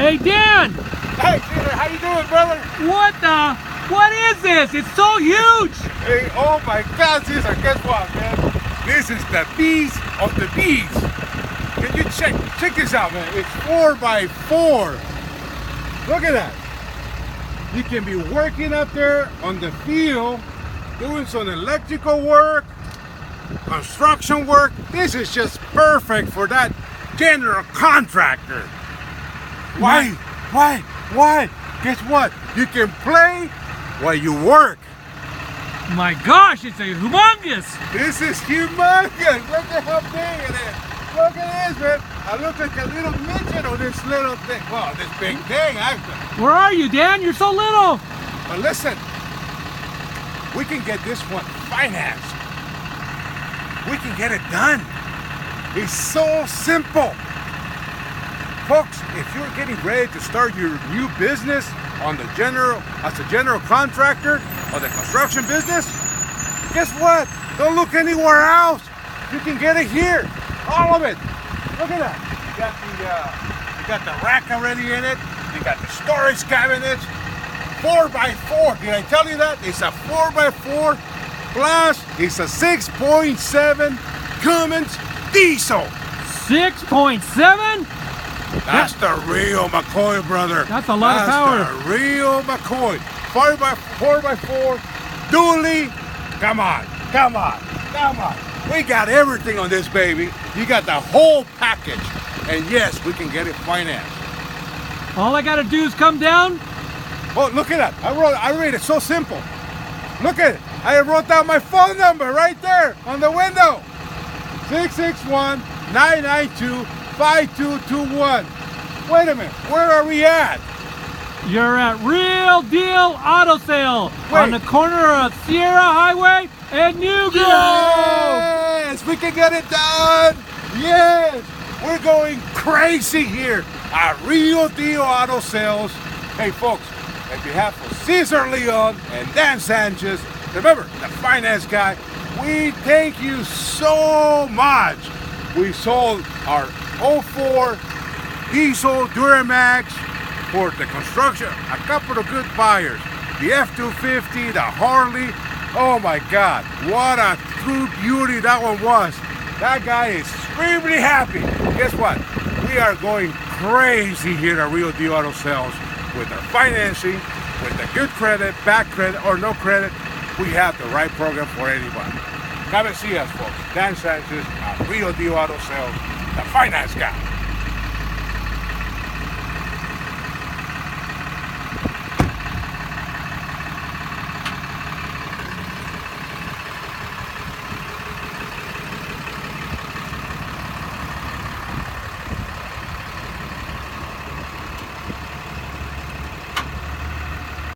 Hey, Dan! Hey, Peter, how you doing, brother? What is this? It's so huge! Hey, oh my God, Caesar, guess what, man? This is the bees of the bees. Can you check this out, man? It's 4x4. Look at that. You can be working up there on the field, doing some electrical work, construction work. This is just perfect for that general contractor. Why? Guess what? You can play while you work. My gosh, it's a humongous! This is humongous. Look at how big it is. Look at this, man. I look like a little midget on this little thing. Well, this big thing, actually. Where are you, Dan? You're so little! But listen, we can get this one financed. We can get it done. It's so simple. Folks, if you're getting ready to start your new business as a general contractor or the construction business, guess what? Don't look anywhere else. You can get it here. All of it. Look at that. You got the rack already in it. You got the storage cabinets. 4x4. Did I tell you that? It's a 4x4 plus it's a 6.7 Cummins diesel. 6.7? That's the real McCoy, brother. That's a lot of power. That's the real McCoy. 4x4 dually. Come on. We got everything on this baby. You got the whole package. And yes, we can get it financed. All I gotta do is come down? Oh, look at that. I read it so simple. Look at it. I wrote down my phone number right there on the window. 661-992-5221. Wait a minute. Where are we at? You're at Real Deal Auto Sale on the corner of Sierra Highway and New Grove. Yes, we can get it done. Yes, we're going crazy here at Real Deal Auto Sales. Hey, folks, on behalf of Cesar Leon and Dan Sanchez, remember, the finance guy, we thank you so much. We sold our 04 diesel Duramax for the construction, a couple of good buyers. The F-250, the Harley. Oh my God, what a true beauty that one was. That guy is extremely happy. Guess what? We are going crazy here at Real Deal Auto Sales with our financing, with the good credit, bad credit, or no credit. We have the right program for anybody. Come and see us, folks. Dan Sanchez at Real Deal Auto Sales, the finance guy.